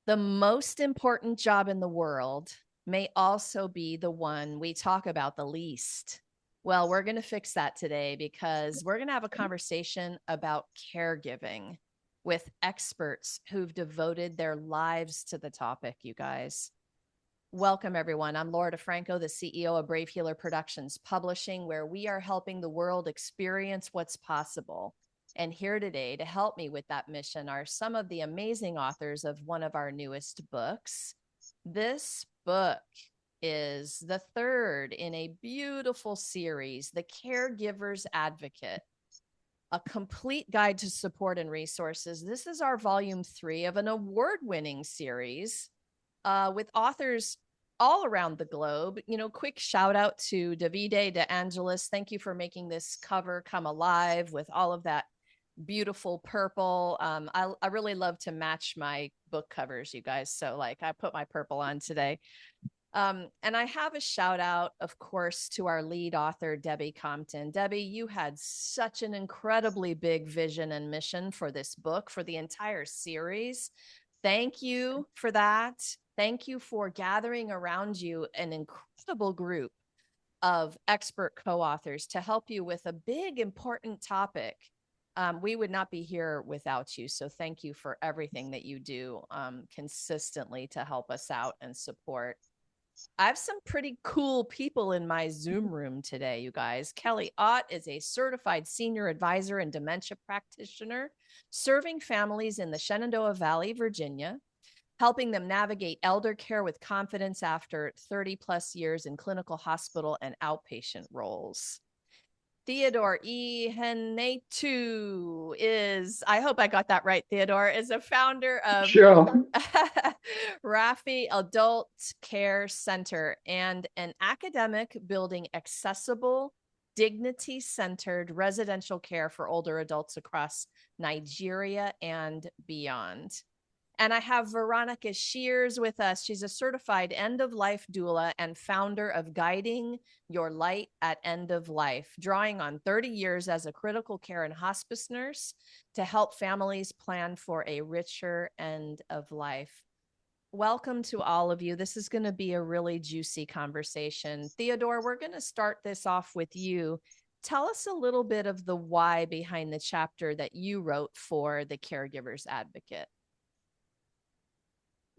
The most important job in the world may also be the one we talk about the least. Well, we're going to fix that today because we're going to have a conversation about caregiving with experts who've devoted their lives to the topic, you guys. Welcome, everyone. I'm Laura DeFranco, the CEO of Brave Healer Productions Publishing, where we are helping the world experience what's possible. And here today to help me with that mission are some of the amazing authors of one of our newest books. This book is the third in a beautiful series, The Caregivers Advocate, a complete guide to support and resources. This is our volume 3 of an award-winning series with authors all around the globe. Quick shout out to Davide De Angelis. Thank you for making this cover come alive with all of that beautiful purple. I really love to match my book covers, you guys. So I put my purple on today. And I have a shout out, of course, to our lead author, Debbie Compton. Debbie, you had such an incredibly big vision and mission for this book, for the entire series. Thank you for that. Thank you for gathering around you an incredible group of expert co-authors to help you with a big, important topic. We would not be here without you. So thank you for everything that you do consistently to help us out and support. I have some pretty cool people in my Zoom room today, you guys. Kelly Ott is a certified senior advisor and dementia practitioner, serving families in the Shenandoah Valley, Virginia, helping them navigate elder care with confidence after 30 plus years in clinical hospital and outpatient roles. Theodore E. Henetu is, I hope I got that right, Theodore, is a founder of Sure. Rafi Adult Care Center and an academic building accessible, dignity-centered residential care for older adults across Nigeria and beyond. And I have Veronica Shears with us. She's a certified end-of-life doula and founder of Guiding Your Light at End of Life, drawing on 30 years as a critical care and hospice nurse to help families plan for a richer end of life. Welcome to all of you. This is going to be a really juicy conversation. Theodore, we're going to start this off with you. Tell us a little bit of the why behind the chapter that you wrote for the Caregivers Advocate.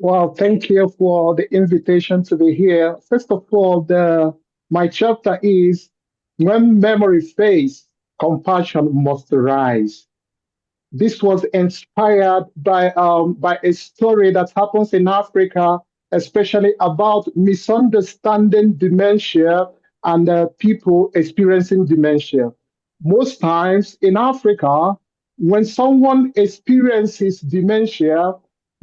Well, thank you for the invitation to be here. First of all, my chapter is When Memory Fades, Compassion Must Rise. This was inspired by a story that happens in Africa, especially about misunderstanding dementia and people experiencing dementia. Most times in Africa, when someone experiences dementia,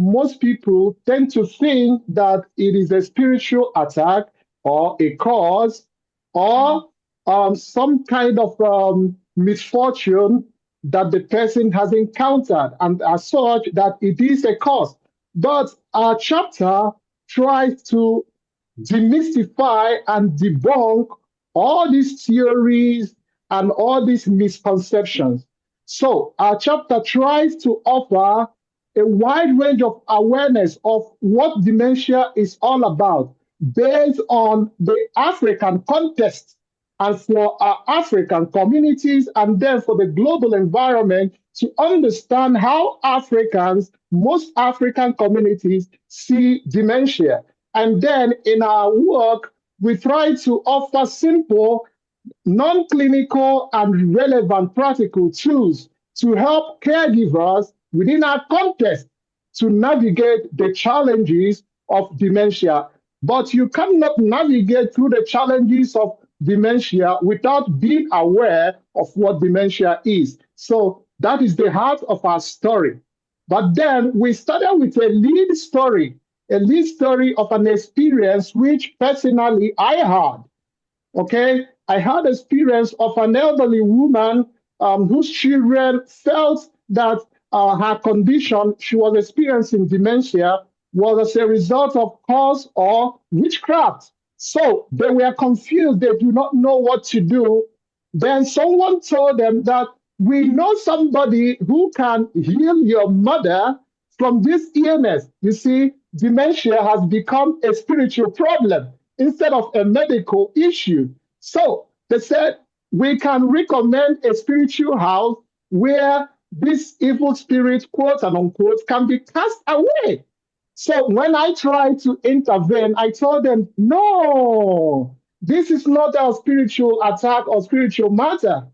most people tend to think that it is a spiritual attack or a cause or some kind of misfortune that the person has encountered, and as such, that it is a cause. But our chapter tries to demystify and debunk all these theories and all these misconceptions. So, our chapter tries to offer a wide range of awareness of what dementia is all about based on the African context and for our African communities and then for the global environment to understand how Africans, most African communities see dementia. And then in our work, we try to offer simple, non-clinical and relevant practical tools to help caregivers within our context to navigate the challenges of dementia. But you cannot navigate through the challenges of dementia without being aware of what dementia is. So that is the heart of our story. But then we started with a lead story of an experience which personally I had. Okay, I had experience of an elderly woman whose children felt that her condition, she was experiencing dementia, was as a result of cause or witchcraft. So they were confused. They do not know what to do. Then someone told them that we know somebody who can heal your mother from this illness, you see, dementia has become a spiritual problem instead of a medical issue. So they said we can recommend a spiritual house where this evil spirit, quote and unquote, can be cast away. So when I tried to intervene, I told them, no, this is not a spiritual attack or spiritual matter.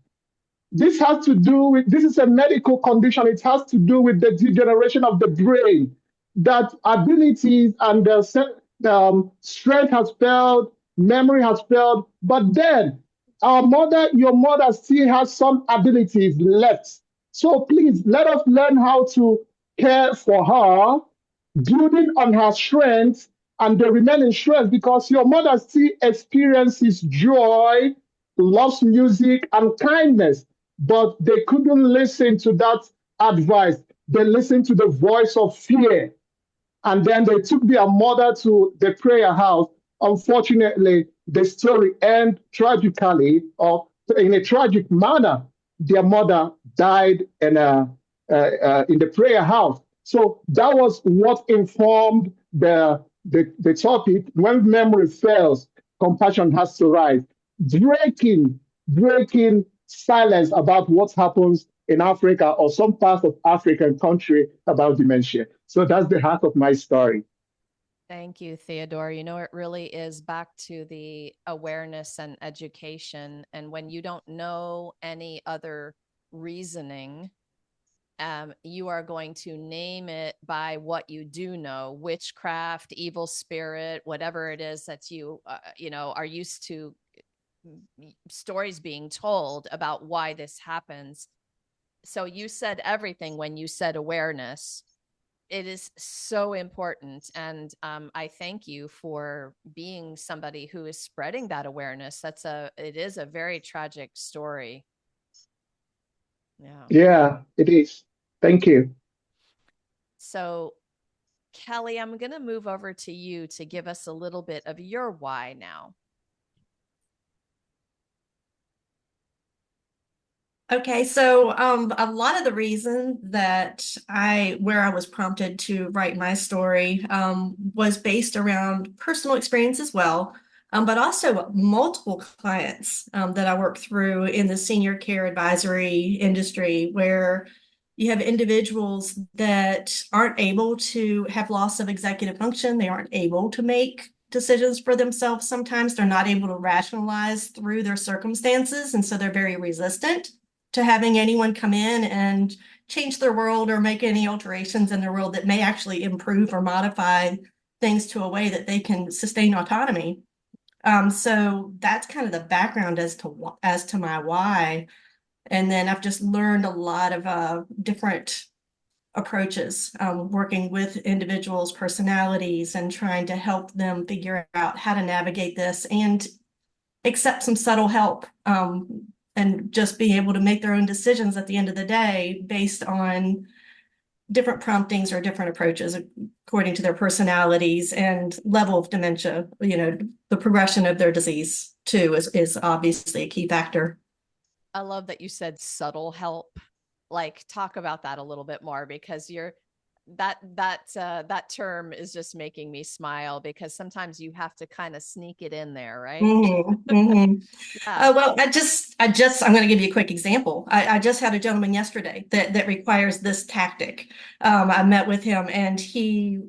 This has to do with, this is a medical condition. It has to do with the degeneration of the brain, that abilities and the strength has failed, memory has failed. But then your mother still has some abilities left. So please let us learn how to care for her, building on her strengths and the remaining strength, because your mother still experiences joy, loves music and kindness, but they couldn't listen to that advice. They listened to the voice of fear, and then they took their mother to the prayer house. Unfortunately, the story ended tragically, or in a tragic manner. Their mother died in the prayer house. So that was what informed the topic. When memory fails, compassion has to rise. Breaking silence about what happens in Africa or some parts of African country about dementia. So that's the heart of my story. Thank you, Theodore. You know, it really is back to the awareness and education. And when you don't know any other reasoning, you are going to name it by what you do know: witchcraft, evil spirit, whatever it is that you are used to stories being told about why this happens. So you said everything when you said awareness. It is so important. And I thank you for being somebody who is spreading that awareness. It is a very tragic story. Yeah. Yeah, it is. Thank you. So, Kelly, I'm going to move over to you to give us a little bit of your why now. Okay, so a lot of the reason that where I was prompted to write my story was based around personal experience as well, but also multiple clients that I work through in the senior care advisory industry, where you have individuals that aren't able to have loss of executive function. They aren't able to make decisions for themselves. Sometimes they're not able to rationalize through their circumstances, and so they're very resistant to having anyone come in and change their world or make any alterations in their world that may actually improve or modify things to a way that they can sustain autonomy. So that's kind of the background as to my why. And then I've just learned a lot of different approaches, working with individuals' personalities and trying to help them figure out how to navigate this and accept some subtle help, and just be able to make their own decisions at the end of the day based on different promptings or different approaches according to their personalities and level of dementia. The progression of their disease too is obviously a key factor. I love that you said subtle help. Like, talk about that a little bit more, because that term is just making me smile, because sometimes you have to kind of sneak it in there, right? Mm-hmm, mm-hmm. Yeah. Well, I'm going to give you a quick example. I just had a gentleman yesterday that requires this tactic. I met with him, and he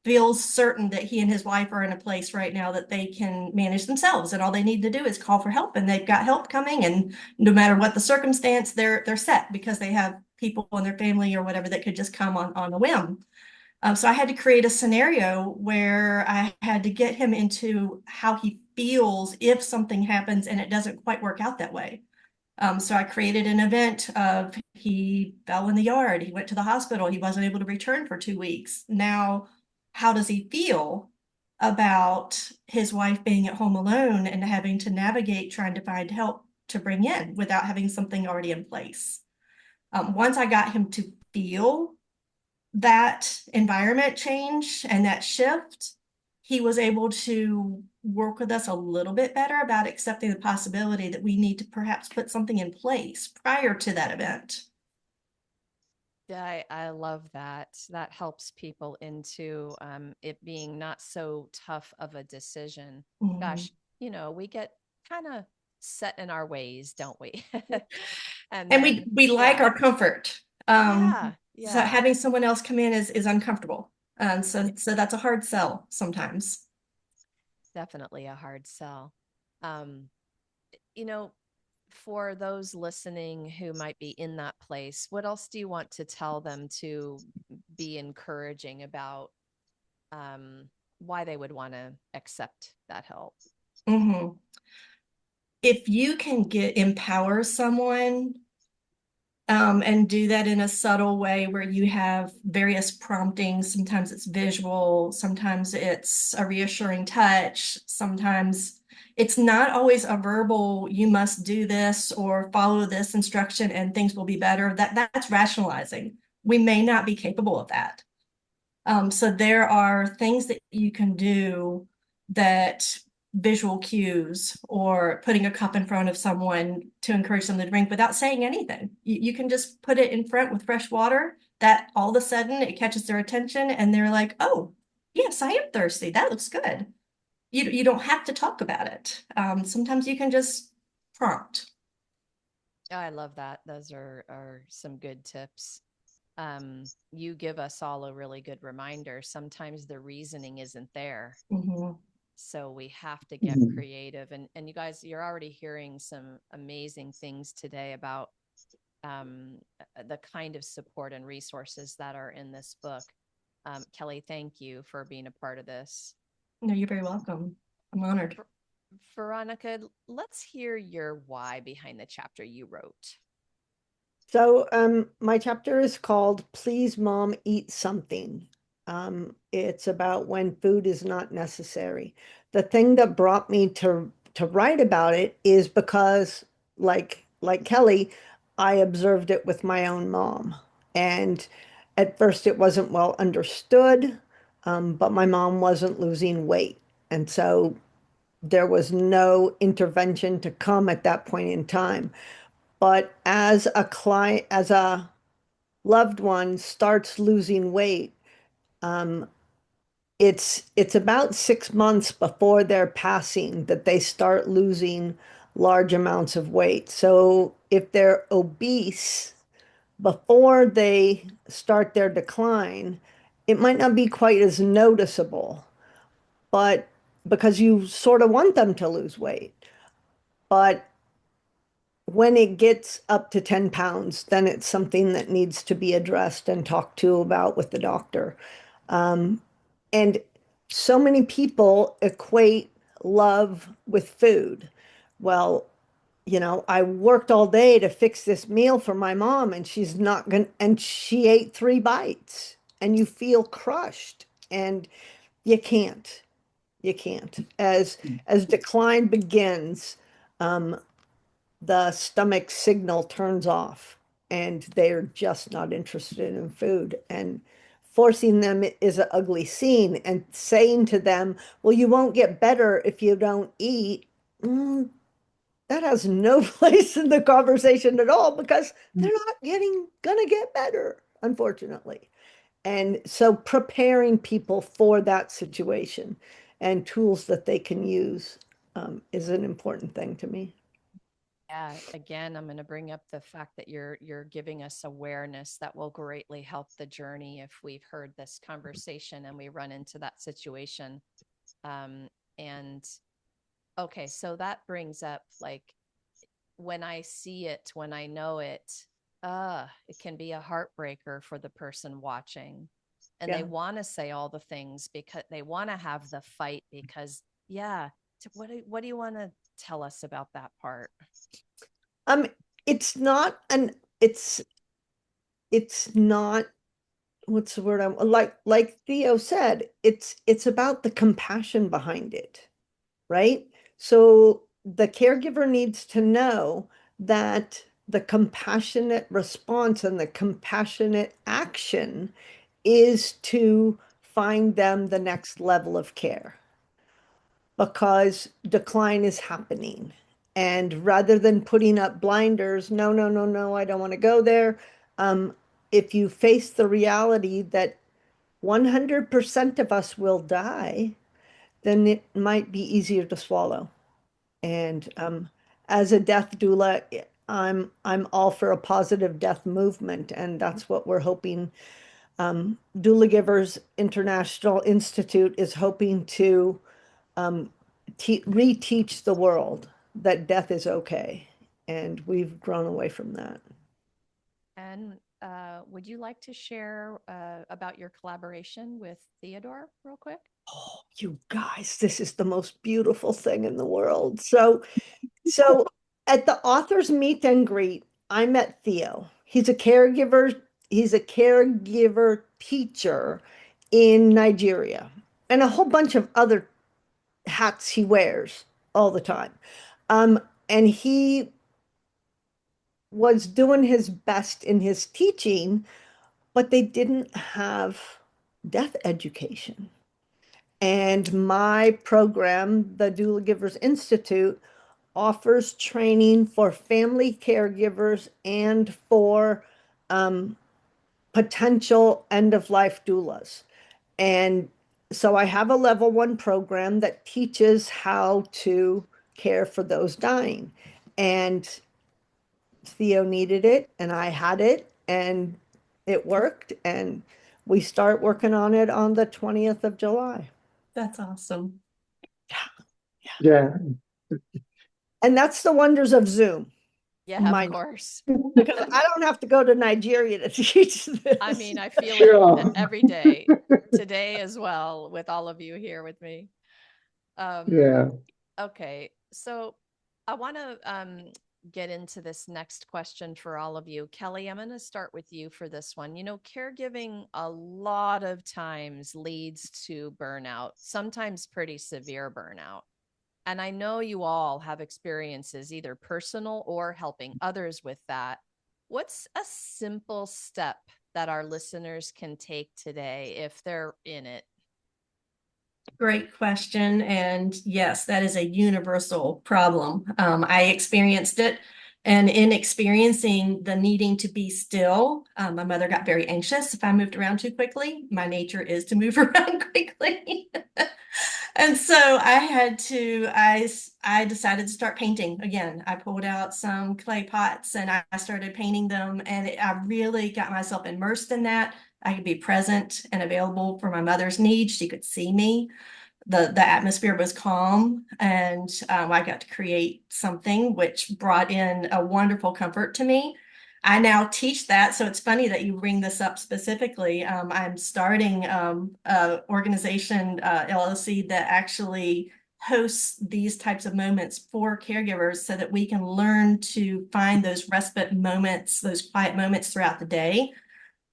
feels certain that he and his wife are in a place right now that they can manage themselves, and all they need to do is call for help, and they've got help coming, and no matter what the circumstance, they're set because they have people in their family or whatever that could just come on a whim. So I had to create a scenario where I had to get him into how he feels if something happens and it doesn't quite work out that way. So I created an event of, he fell in the yard, he went to the hospital, he wasn't able to return for 2 weeks. Now, how does he feel about his wife being at home alone and having to navigate trying to find help to bring in without having something already in place? Once I got him to feel that environment change and that shift, he was able to work with us a little bit better about accepting the possibility that we need to perhaps put something in place prior to that event. Yeah, I love that. That helps people into it being not so tough of a decision. Mhm. Gosh, we get kind of set in our ways, don't we? And And we then, we like yeah, our comfort. yeah, So yeah, having someone else come in is uncomfortable. And so that's a hard sell sometimes. definitely a hard sell. Um, you know, for those listening who might be in that place, what else do you want to tell them to be encouraging about um, why they would want to accept that help? Mhm. If you can get empower someone and do that in a subtle way where you have various promptings. Sometimes it's visual, sometimes it's a reassuring touch, sometimes it's not always a verbal, you must do this or follow this instruction and things will be better. That's rationalizing. We may not be capable of that. So there are things that you can do that visual cues or putting a cup in front of someone to encourage them to drink without saying anything. You can just put it in front with fresh water that all of a sudden it catches their attention and they're like, oh, yes, I am thirsty. That looks good. You don't have to talk about it. Sometimes you can just prompt. Oh, I love that. Those are some good tips. You give us all a really good reminder. Sometimes the reasoning isn't there. Mhm. So we have to get Mhm. creative. And you guys, you're already hearing some amazing things today about the kind of support and resources that are in this book. Kelly, thank you for being a part of this. No, you're very welcome. I'm honored. Veronica, let's hear your why behind the chapter you wrote. So, my chapter is called Please Mom Eat Something. It's about when food is not necessary. The thing that brought me to write about it is because, like Kelly, I observed it with my own mom. And at first it wasn't well understood, but my mom wasn't losing weight. And so there was no intervention to come at that point in time. But as a client, as a loved one starts losing weight, um, it's about 6 months before their passing that they start losing large amounts of weight. So if they're obese before they start their decline, it might not be quite as noticeable, but because you sort of want them to lose weight. But when it gets up to 10 pounds, then it's something that needs to be addressed and talked to about with the doctor. Um, and so many people equate love with food. Well, I worked all day to fix this meal for my mom, and she's not gonna, and she ate 3 bites, and you feel crushed, and you can't. You can't. As decline begins, um, the stomach signal turns off and they're just not interested in food. And forcing them is an ugly scene. And saying to them, well, you won't get better if you don't eat, mm, that has no place in the conversation at all because they're not gonna get better, unfortunately. And so preparing people for that situation and tools that they can use is an important thing to me. Yeah, again, I'm going to bring up the fact that you're giving us awareness that will greatly help the journey if we've heard this conversation and we run into that situation. And okay, so that brings up like when I see it, when I know it, it can be a heartbreaker for the person watching. And they Yeah. want to say all the things because they want to have the fight because yeah. So what do you want to tell us about that part? Um, it's not an it's not what's the word like Theo said, it's about the compassion behind it, right? So the caregiver needs to know that the compassionate response and the compassionate action is to find them the next level of care because decline is happening. And rather than putting up blinders, no, no, no, no, I don't want to go there. if you face the reality that 100% of us will die, then it might be easier to swallow. And as a death doula, I'm all for a positive death movement, and that's what we're hoping. Doula Givers International Institute is hoping to reteach the world that death is okay, and we've grown away from that. And would you like to share about your collaboration with Theodore real quick? Oh, you guys, this is the most beautiful thing in the world. So at the author's meet and greet, I met Theo. He's a caregiver teacher in Nigeria, and a whole bunch of other hats he wears all the time. Um, and he was doing his best in his teaching, but they didn't have death education. And my program, the Doula Givers Institute, offers training for family caregivers and for potential end of life doulas. And so I have a level 1 program that teaches how to care for those dying. And Theo needed it, and I had it, and it worked. And we start working on it on the 20th of July. That's awesome. Yeah. And that's the wonders of Zoom. Yeah, of course. Because I don't have to go to Nigeria to teach this. I mean, I feel Sure. it every day, today as well, with all of you here with me. Yeah. Okay, so I want to get into this next question for all of you. Kelly, I'm going to start with you for this one. You know, caregiving a lot of times leads to burnout, sometimes pretty severe burnout. And I know you all have experiences, either personal or helping others with that. What's a simple step that our listeners can take today if they're in it? Great question. And yes, that is a universal problem. I experienced it. And in experiencing the needing to be still, my mother got very anxious if I moved around too quickly. My nature is to move around quickly. And so I decided to start painting again. I pulled out some clay pots and I started painting them. And I really got myself immersed in that. I could be present and available for my mother's needs. She could see me. The atmosphere was calm, and I got to create something which brought in a wonderful comfort to me. I now teach that, so it's funny that you bring this up specifically. I'm starting a organization, LLC, that actually hosts these types of moments for caregivers so that we can learn to find those respite moments, those quiet moments throughout the day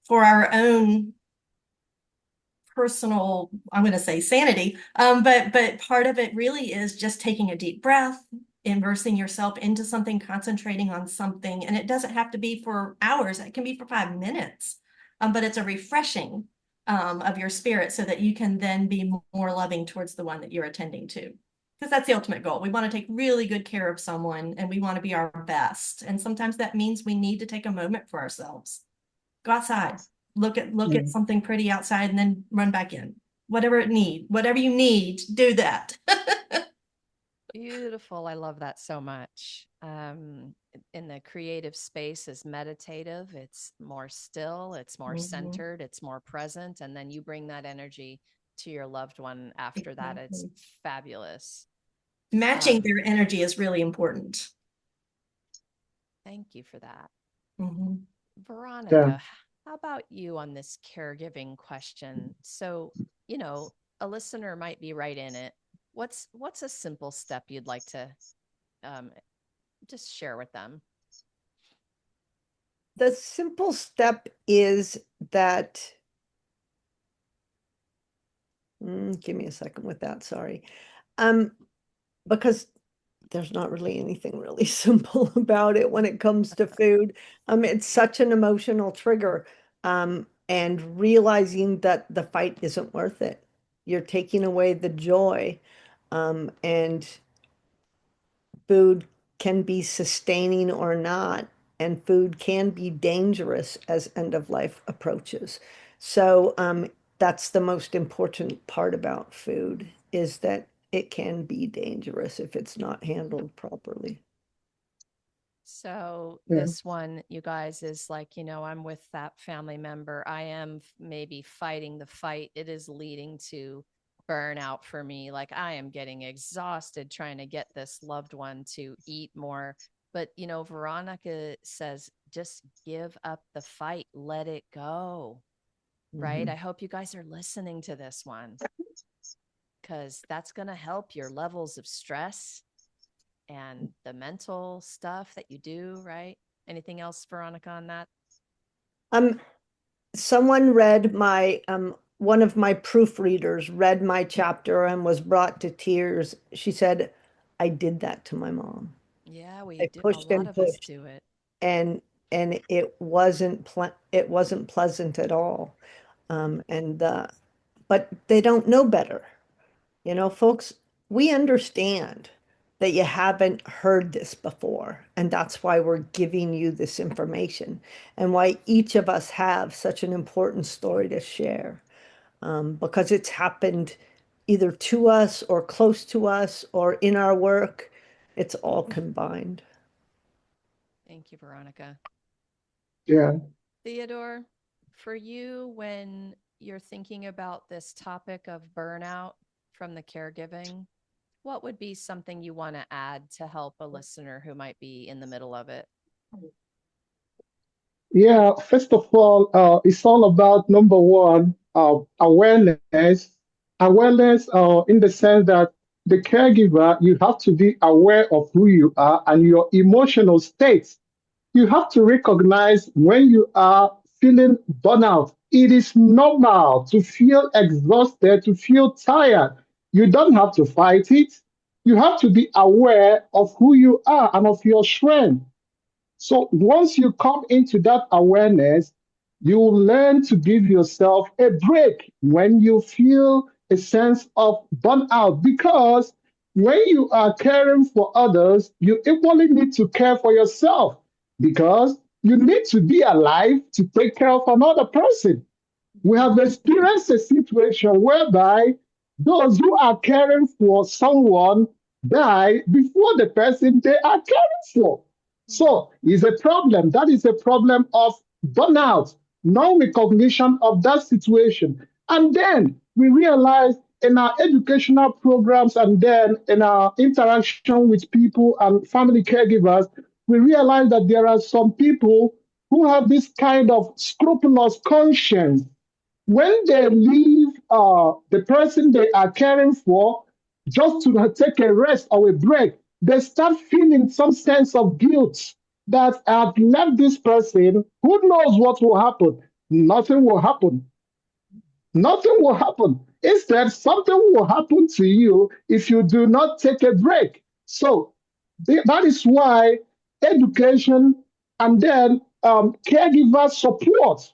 for our own personal, I'm going to say sanity. But part of it really is just taking a deep breath, immersing yourself into something, concentrating on something. And it doesn't have to be for hours. It can be for 5 minutes. But it's a refreshing of your spirit so that you can then be more loving towards the one that you're attending to. Because that's the ultimate goal. We want to take really good care of someone and we want to be our best. And sometimes that means we need to take a moment for ourselves. Go outside, look at something pretty outside and then run back in. Whatever you need, do that. Beautiful. I love that so much. In the creative space is meditative. It's more still, it's more centered, it's more present. And then you bring that energy to your loved one after that. It's fabulous. Matching their energy is really important. Thank you for that. Mm-hmm. Veronica, how about you on this caregiving question? So, you know, a listener might be right in it. What's a simple step you'd like to just share with them? The simple step is that, give me a second with that, sorry. Because there's not really anything really simple about it when it comes to food. It's such an emotional trigger. And realizing that the fight isn't worth it. You're taking away the joy. And food can be sustaining or not. and food can be dangerous as end of life approaches. So that's the most important part about food is that it can be dangerous if it's not handled properly. So Yeah. this one, you guys, is like, I'm with that family member. I am maybe fighting the fight. It is leading to burnout for me. Like I am getting exhausted trying to get this loved one to eat more. But, Veronica says, just give up the fight, let it go. Right. Mhm. I hope you guys are listening to this one because that's going to help your levels of stress and the mental stuff that you do, right? Anything else, Veronica, on that? Um, Someone read my one of my proofreaders read my chapter and was brought to tears. She said, I did that to my mom. Yeah, we I do. A pushed lot and of us pushed do it. and it wasn't pleasant at all. And but they don't know better. Folks, we understand that you haven't heard this before, and that's why we're giving you this information and why each of us have such an important story to share, because it's happened either to us or close to us or in our work. It's all combined. Thank you, Veronica. Yeah. Theodore, for you, when you're thinking about this topic of burnout from the caregiving, what would be something you want to add to help a listener who might be in the middle of it? Yeah, first of all, it's all about number one, awareness. Awareness, in the sense that the caregiver, you have to be aware of who you are and your emotional states. You have to recognize when you are feeling burnout. It is normal to feel exhausted, to feel tired. You don't have to fight it. You have to be aware of who you are and of your strength. So once you come into that awareness, you will learn to give yourself a break when you feel a sense of burnout. Because when you are caring for others, you equally need to care for yourself because you need to be alive to take care of another person. We have experienced a situation whereby those who are caring for someone die before the person they are caring for. Hmm. So it's a problem. That is a problem of burnout, non recognition of that situation. And then we realize in our educational programs and then in our interaction with people and family caregivers, we realize that there are some people who have this kind of scrupulous conscience when they leave the person they are caring for just to take a rest or a break, they start feeling some sense of guilt that I've left this person. Who knows what will happen? Nothing will happen. Nothing will happen. Instead, something will happen to you if you do not take a break. So that is why education and then caregiver support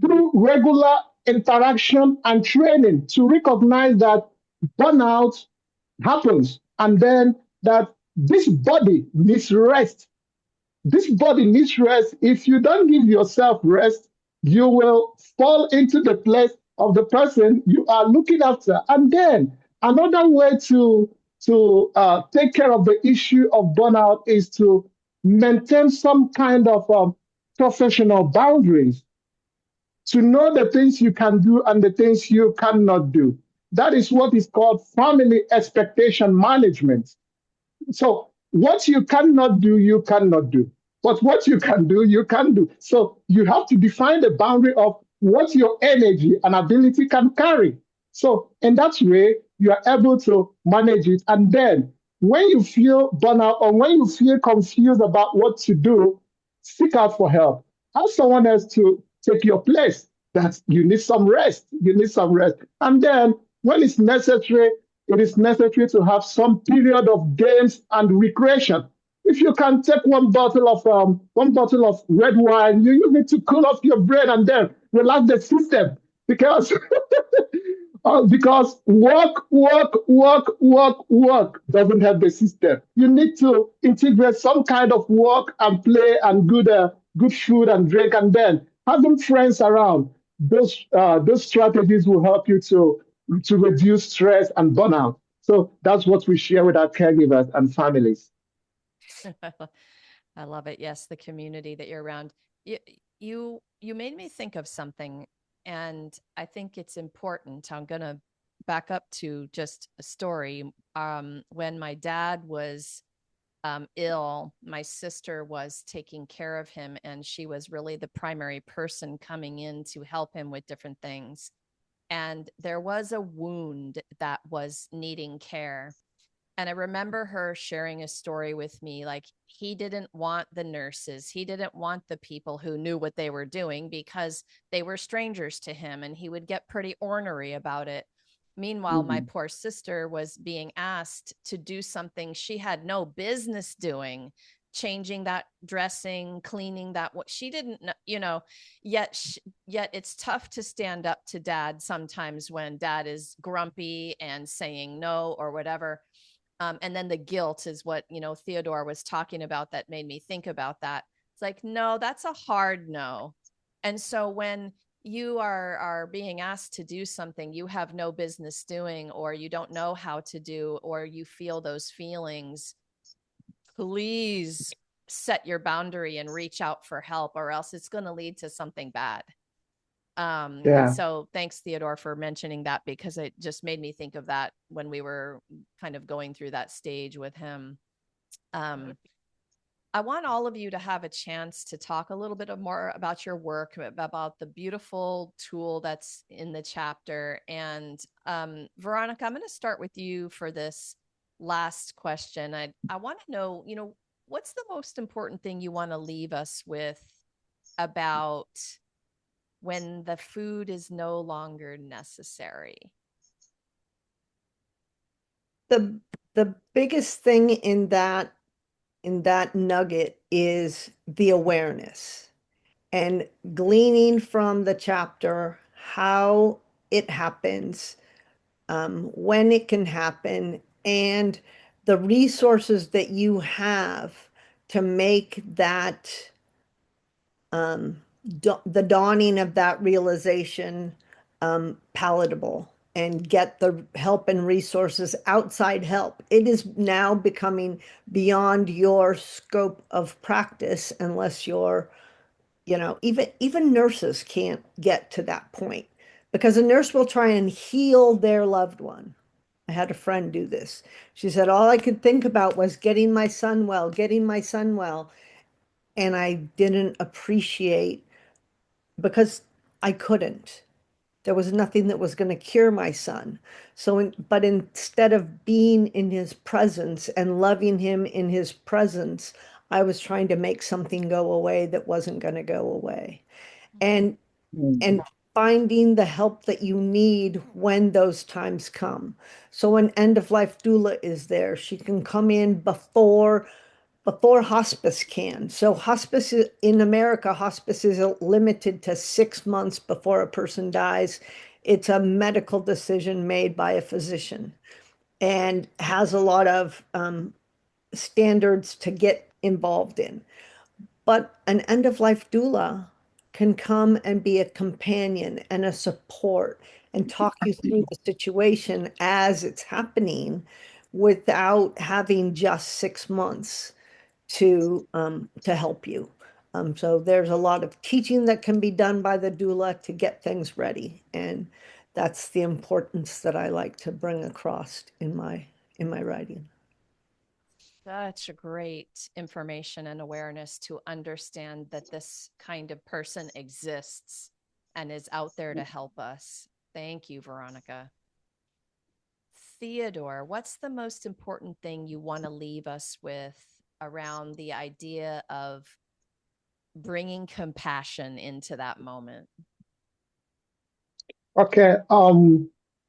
through regular interaction and training to recognize that burnout happens and then that this body needs rest. This body needs rest. If you don't give yourself rest, you will fall into the place of the person you are looking after. And then another way to take care of the issue of burnout is to maintain some kind of professional boundaries, to know the things you can do and the things you cannot do. That is what is called family expectation management. So what you cannot do, you cannot do. But what you can do, you can do. So you have to define the boundary of what your energy and ability can carry. So in that way, you are able to manage it. And then when you feel burnout or when you feel confused about what to do, seek out for help. Ask someone else to take your place. That you need some rest. You need some rest. And then when it's necessary, it is necessary to have some period of games and recreation. If you can take one bottle of red wine, you need to cool off your brain and then relax the system because Because work doesn't help the system. You need to integrate some kind of work and play and good food and drink, and then having friends around. Those strategies will help you to reduce stress and burnout. So that's what we share with our caregivers and families. I love it. Yes, the community that you're around. You you made me think of something, and I think it's important. I'm gonna back up to just a story. When my dad was ill, my sister was taking care of him, and she was really the primary person coming in to help him with different things. And there was a wound that was needing care. And I remember her sharing a story with me like, he didn't want the nurses, he didn't want the people who knew what they were doing because they were strangers to him, and he would get pretty ornery about it. Meanwhile, my Mhm. poor sister was being asked to do something she had no business doing, changing that dressing, cleaning that, what she didn't know, yet it's tough to stand up to dad sometimes when dad is grumpy and saying no or whatever. And then the guilt is what, Theodore was talking about that made me think about that. It's like, no, that's a hard no. And so when you are being asked to do something you have no business doing, or you don't know how to do, or you feel those feelings, please set your boundary and reach out for help, or else it's going to lead to something bad. And Yeah. so thanks, Theodore, for mentioning that, because it just made me think of that when we were kind of going through that stage with him. Um, I want all of you to have a chance to talk a little bit more about your work, about the beautiful tool that's in the chapter. And Veronica, I'm going to start with you for this last question. I want to know, what's the most important thing you want to leave us with about when the food is no longer necessary? The biggest thing in that nugget is the awareness and gleaning from the chapter how it happens, when it can happen, and the resources that you have to make that the dawning of that realization palatable, and get the help and resources, outside help. It is now becoming beyond your scope of practice unless you're, even nurses can't get to that point because a nurse will try and heal their loved one. I had a friend do this. She said, all I could think about was getting my son well, getting my son well. And I didn't appreciate because I couldn't. There was nothing that was going to cure my son. But instead of being in his presence and loving him in his presence, I was trying to make something go away that wasn't going to go away. And Mm. and finding the help that you need when those times come. So an end of life doula is there. She can come in before hospice can. So in America, hospice is limited to 6 months before a person dies. It's a medical decision made by a physician and has a lot of standards to get involved in. But an end of life doula can come and be a companion and a support and talk you through the situation as it's happening without having just 6 months to help you. So there's a lot of teaching that can be done by the doula to get things ready, and that's the importance that I like to bring across in my writing. Such a great information and awareness to understand that this kind of person exists and is out there to help us. Thank you, Veronica. Theodore, what's the most important thing you want to leave us with around the idea of bringing compassion into that moment? Okay. The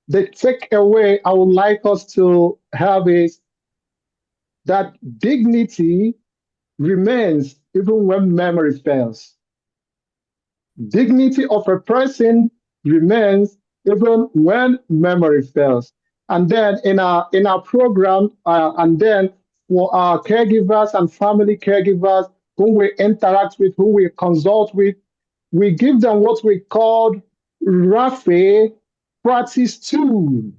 takeaway I would like us to have is that dignity remains even when memory fails. Dignity of a person remains even when memory fails. And then in our program, and then for our caregivers and family caregivers who we interact with, who we consult with, we give them what we call RAFE practice tool.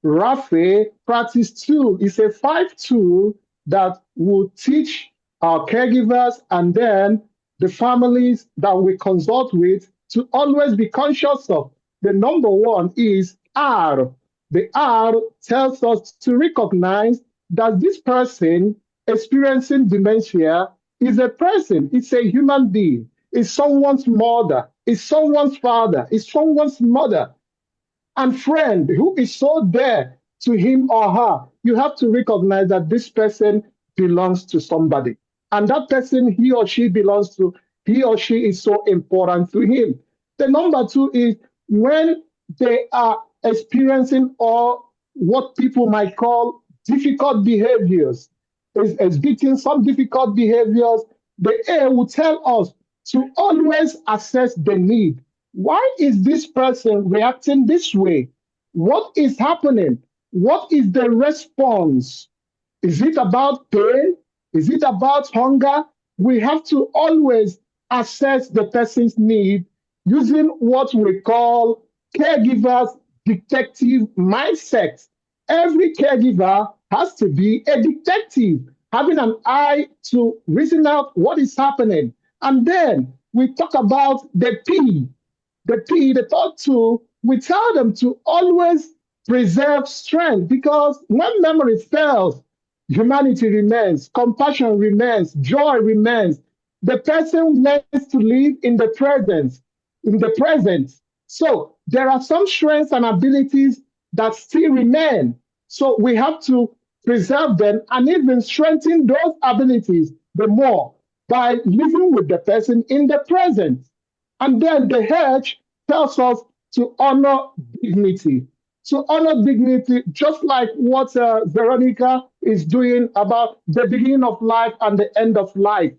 RAFE practice tool is a 5 tool that will teach our caregivers and then the families that we consult with to always be conscious of. The number one is R. The R tells us to recognize that this person experiencing dementia is a person, it's a human being, it's someone's mother, it's someone's father, it's someone's mother and friend who is so dear to him or her. You have to recognize that this person belongs to somebody. And that person he or she belongs to, he or she is so important to him. The number two is when they are experiencing or what people might call difficult behaviors, is exhibiting some difficult behaviors, the A will tell us to always assess the need. Why is this person reacting this way? What is happening? What is the response? Is it about pain? Is it about hunger? We have to always assess the person's need using what we call caregivers detective mindset. Every caregiver has to be a detective, having an eye to reason out what is happening. And then we talk about the P, the third tool, we tell them to always preserve strength because when memory fails, humanity remains, compassion remains, joy remains. The person learns to live in the present. So there are some strengths and abilities that still remain. So we have to preserve them and even strengthen those abilities the more by living with the person in the present. And then the H tells us to honor dignity. To honor dignity, just like what Veronica is doing about the beginning of life and the end of life.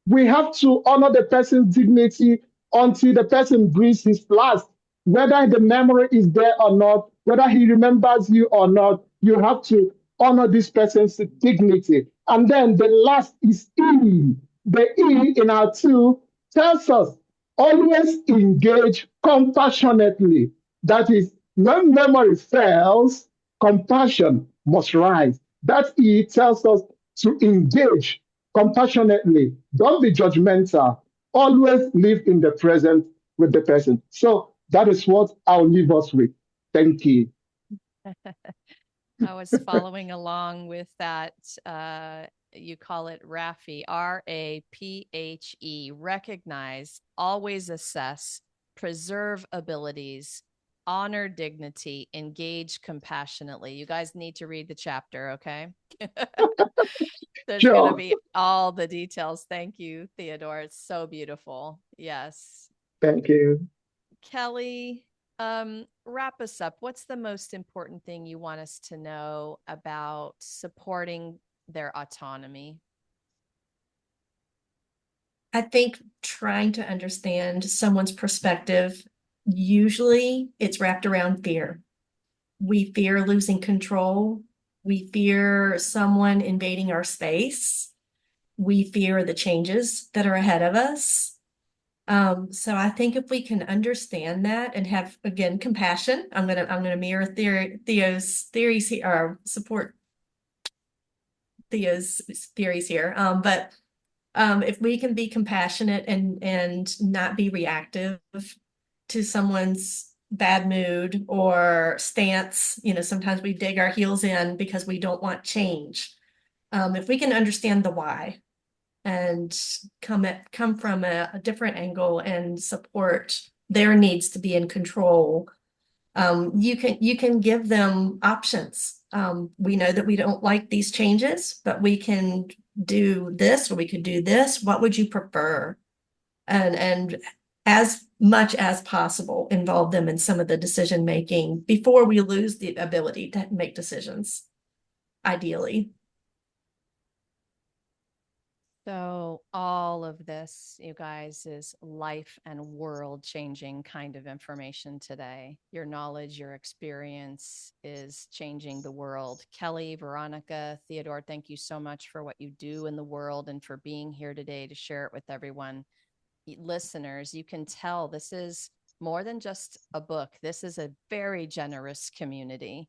We have to honor the person's dignity until the person breathes his last. Whether the memory is there or not, whether he remembers you or not, you have to honor this person's dignity. And then the last is E. The E in our two tells us always engage compassionately. That is, when memory fails, compassion must rise. That E tells us to engage compassionately. Don't be judgmental. Always live in the present with the person. So that is what I'll leave us with. Thank you. I was following along with that. You call it RAPHE, RAPHE, recognize, always assess, preserve abilities, honor dignity, engage compassionately. You guys need to read the chapter, okay? There's Sure. going to be all the details. Thank you, Theodore. It's so beautiful. Yes. Thank you. Kelly, wrap us up. What's the most important thing you want us to know about supporting their autonomy? I think trying to understand someone's perspective, usually it's wrapped around fear. We fear losing control. We fear someone invading our space. We fear the changes that are ahead of us. So I think if we can understand that and have, again, compassion, I'm gonna mirror Theo's theories here, or support Theo's theories here. But if we can be compassionate and not be reactive to someone's bad mood or stance, sometimes we dig our heels in because we don't want change. If we can understand the why and come from a different angle and support their needs to be in control, you can give them options. We know that we don't like these changes, but we can do this or we could do this. What would you prefer? And as much as possible, involve them in some of the decision making before we lose the ability to make decisions, ideally. So, all of this, you guys, is life and world changing kind of information today. Your knowledge, your experience is changing the world. Kelly, Veronica, Theodore, thank you so much for what you do in the world and for being here today to share it with everyone. Listeners, you can tell this is more than just a book, this is a very generous community.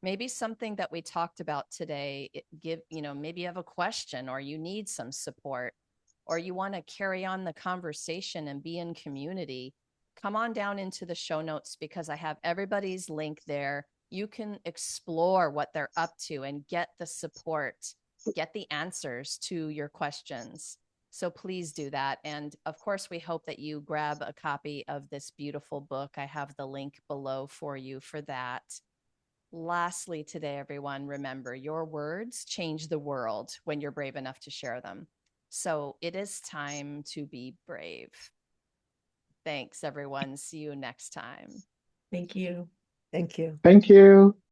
Maybe something that we talked about today, maybe you have a question or you need some support or you want to carry on the conversation and be in community. Come on down into the show notes because I have everybody's link there. You can explore what they're up to and get the support, get the answers to your questions. So please do that. And of course, we hope that you grab a copy of this beautiful book. I have the link below for you for that. Lastly, today, everyone, remember your words change the world when you're brave enough to share them. So it is time to be brave. Thanks, everyone. See you next time. Thank you. Thank you. Thank you.